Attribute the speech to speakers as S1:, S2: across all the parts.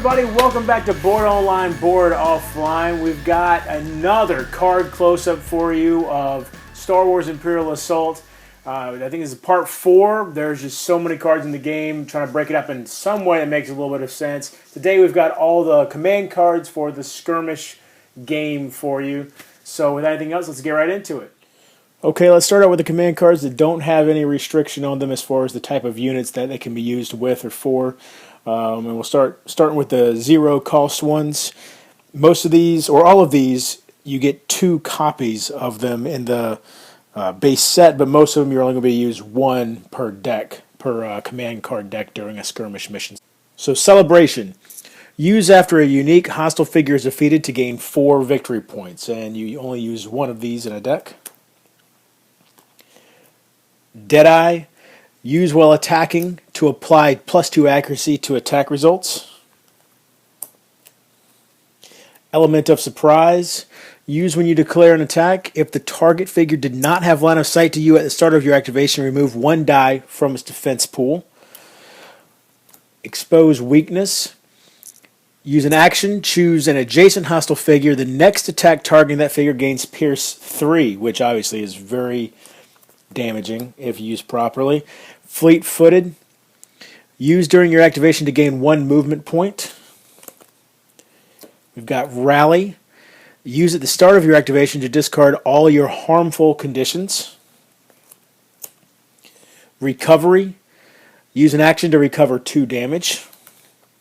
S1: everybody, welcome back to Board Online, Board Offline. We've got another card close-up for you of Star Wars Imperial Assault. I think this is part 4. There's just so many cards in the game, trying to break it up in some way that makes a little bit of sense. Today we've got all the command cards for the Skirmish game for you. So with anything else, let's get right into it. Okay, let's start out with the command cards that don't have any restriction on them as far as the type of units that they can be used with or for. And we'll starting with the 0 cost ones. Most of these, or all of these, you get 2 copies of them in the base set, but most of them you're only going to be use 1 per deck, per command card deck during a skirmish mission. So Celebration. Use after a unique hostile figure is defeated to gain 4 victory points, and you only use 1 of these in a deck. Deadeye. Use while attacking to apply +2 accuracy to attack results. Element of Surprise. Use when you declare an attack. If the target figure did not have line of sight to you at the start of your activation, remove 1 die from its defense pool. Expose Weakness. Use an action. Choose an adjacent hostile figure. The next attack targeting that figure gains Pierce 3, which obviously is very damaging if used properly. Fleet-Footed. Use during your activation to gain 1 movement point. We've got Rally. Use at the start of your activation to discard all your harmful conditions. Recovery. Use an action to recover 2 damage.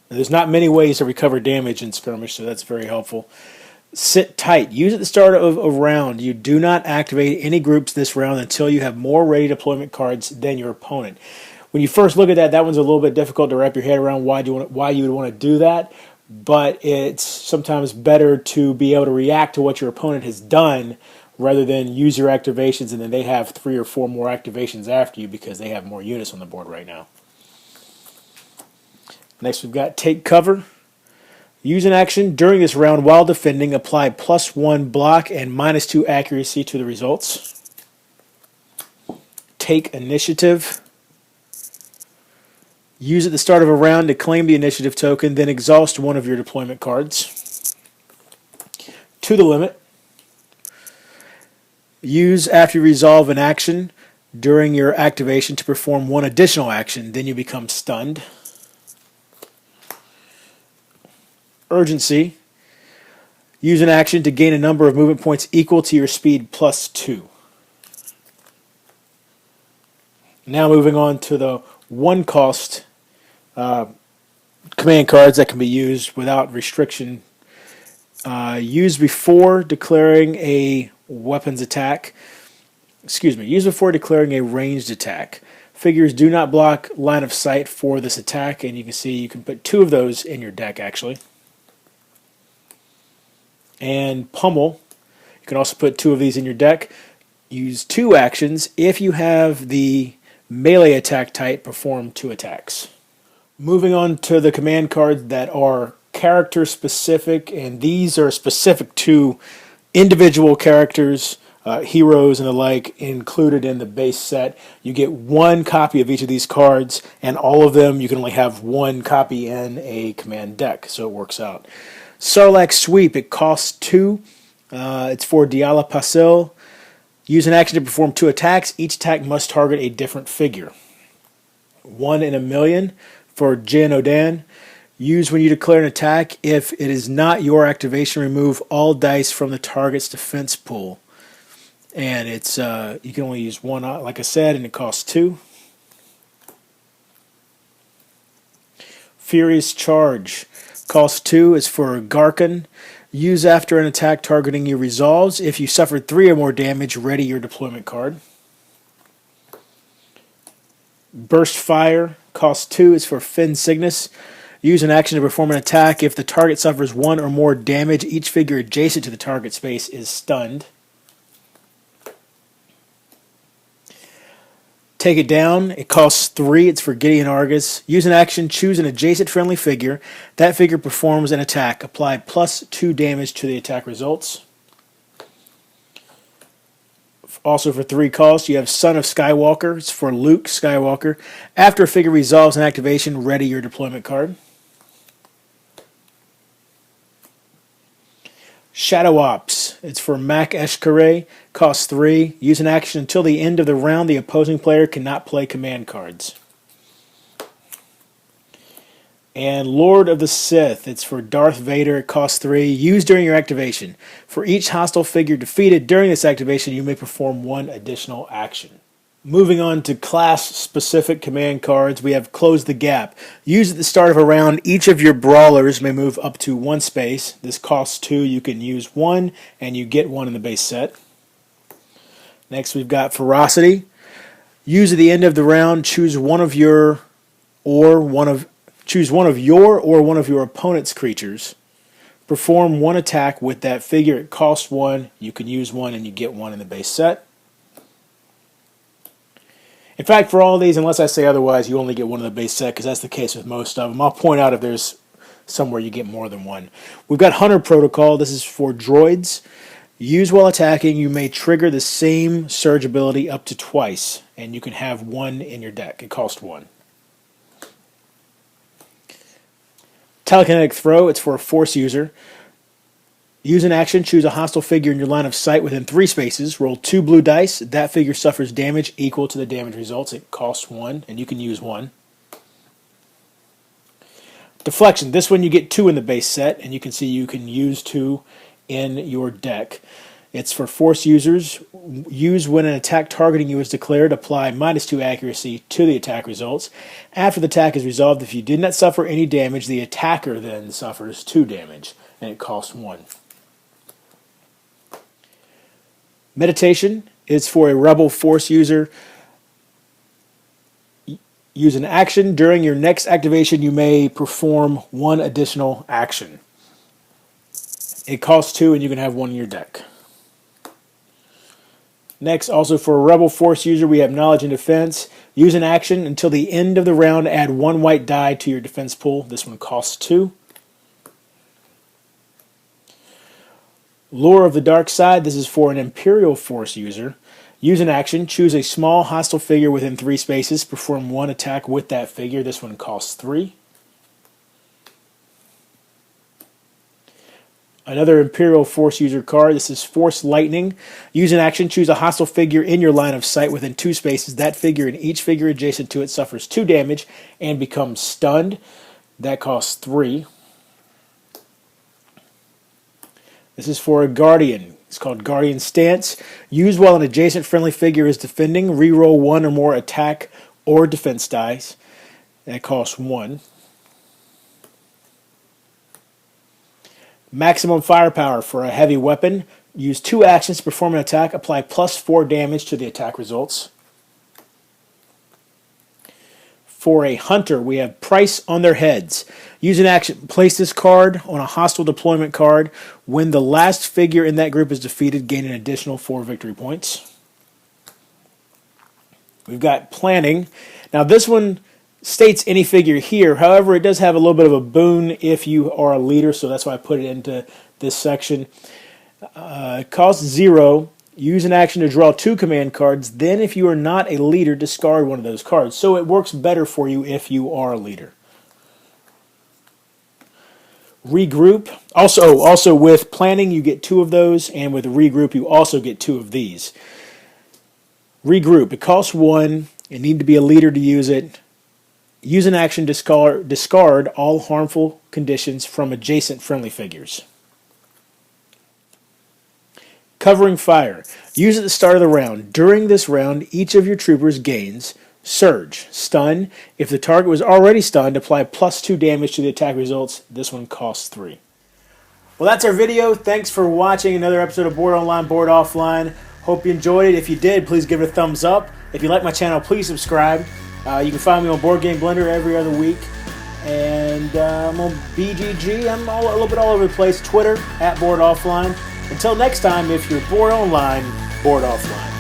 S1: Now, there's not many ways to recover damage in Skirmish, so that's very helpful. Sit Tight. Use at the start of a round. You do not activate any groups this round until you have more ready deployment cards than your opponent. When you first look at that, that one's a little bit difficult to wrap your head around why you would want to do that, but it's sometimes better to be able to react to what your opponent has done rather than use your activations and then they have 3 or 4 more activations after you because they have more units on the board right now. Next we've got Take Cover. Use an action during this round while defending. Apply +1 block and -2 accuracy to the results. Take Initiative. Use at the start of a round to claim the initiative token, then exhaust 1 of your deployment cards. To the Limit. Use after you resolve an action during your activation to perform 1 additional action, then you become stunned. Urgency. Use an action to gain a number of movement points equal to your speed +2. Now moving on to the 1 cost command cards that can be used without restriction. Use before declaring a weapons attack. Use before declaring a ranged attack. Figures do not block line of sight for this attack, and you can see you can put 2 of those in your deck actually. And Pummel. You can also put 2 of these in your deck. Use 2 actions if you have the melee attack type perform 2 attacks. Moving on to the command cards that are character specific, and these are specific to individual characters, heroes and the like included in the base set. You get 1 copy of each of these cards, and all of them you can only have 1 copy in a command deck, so it works out. Sarlacc Sweep, it costs 2. It's for Diala Pasil. Use an action to perform 2 attacks. Each attack must target a different figure. 1 in a million for Jin Odan. Use when you declare an attack. If it is not your activation, remove all dice from the target's defense pool. And it's you can only use 1, like I said, and it costs 2. Furious Charge. Cost 2 is for Garkin. Use after an attack targeting you resolves. If you suffered 3 or more damage, ready your deployment card. Burst Fire. Cost 2 is for Finn Cygnus. Use an action to perform an attack. If the target suffers 1 or more damage, each figure adjacent to the target space is stunned. Take It Down. It costs 3. It's for Gideon Argus. Use an action. Choose an adjacent friendly figure. That figure performs an attack. Apply +2 damage to the attack results. Also for 3 costs, you have Son of Skywalker. It's for Luke Skywalker. After a figure resolves an activation, ready your deployment card. Shadow Ops. It's for Mac Eshkare. Costs 3. Use an action until the end of the round. The opposing player cannot play command cards. And Lord of the Sith. It's for Darth Vader. It costs 3. Use during your activation. For each hostile figure defeated during this activation, you may perform 1 additional action. Moving on to class-specific command cards, we have Close the Gap. Used at the start of a round, each of your brawlers may move up to 1 space. This costs 2. You can use 1, and you get 1 in the base set. Next, we've got Ferocity. Used at the end of the round, choose one of your or one of your opponent's creatures. Perform 1 attack with that figure. It costs 1. You can use 1, and you get 1 in the base set. In fact, for all of these, unless I say otherwise, you only get 1 in the base set, because that's the case with most of them. I'll point out if there's somewhere you get more than 1. We've got Hunter Protocol. This is for droids. Use while attacking. You may trigger the same surge ability up to twice, and you can have 1 in your deck. It costs 1. Telekinetic Throw. It's for a Force user. Use an action, choose a hostile figure in your line of sight within 3 spaces, roll 2 blue dice, that figure suffers damage equal to the damage results, it costs 1, and you can use 1. Deflection, this one you get 2 in the base set, and you can see you can use 2 in your deck. It's for Force users. Use when an attack targeting you is declared, apply -2 accuracy to the attack results. After the attack is resolved, if you did not suffer any damage, the attacker then suffers 2 damage, and it costs 1. Meditation is for a Rebel Force user. Use an action. During your next activation, you may perform 1 additional action. It costs 2, and you can have 1 in your deck. Next, also for a Rebel Force user, we have Knowledge and Defense. Use an action. Until the end of the round, add 1 white die to your defense pool. This one costs 2. Lore of the Dark Side. This is for an Imperial Force user. Use an action. Choose a small hostile figure within 3 spaces. Perform 1 attack with that figure. This one costs 3. Another Imperial Force user card. This is Force Lightning. Use an action. Choose a hostile figure in your line of sight within 2 spaces. That figure and each figure adjacent to it suffers 2 damage and becomes stunned. That costs 3. This is for a Guardian. It's called Guardian Stance. Use while an adjacent friendly figure is defending. Reroll 1 or more attack or defense dice. That costs 1. Maximum Firepower for a heavy weapon. Use 2 actions to perform an attack. Apply +4 damage to the attack results. For a Hunter, we have Price on Their Heads. Use an action. Place this card on a hostile deployment card. When the last figure in that group is defeated, gain an additional 4 victory points. We've got Planning. Now this one states any figure here. However, it does have a little bit of a boon if you are a leader, so that's why I put it into this section. Cost 0. Use an action to draw 2 command cards. Then, if you are not a leader, discard one of those cards. So it works better for you if you are a leader. Regroup. Also with Planning, you get 2 of those, and with Regroup, you also get 2 of these. Regroup. It costs 1. You need to be a leader to use it. Use an action, discard all harmful conditions from adjacent friendly figures. Covering Fire. Use at the start of the round. During this round, each of your troopers gains Surge, Stun. If the target was already stunned, apply +2 damage to the attack results. This one costs 3. Well, that's our video. Thanks for watching another episode of Board Online, Board Offline. Hope you enjoyed it. If you did, please give it a thumbs up. If you like my channel, please subscribe. You can find me on Board Game Blender every other week. And I'm on BGG. I'm a little bit all over the place. Twitter, @BoardOffline. Until next time, if you're bored online, board offline.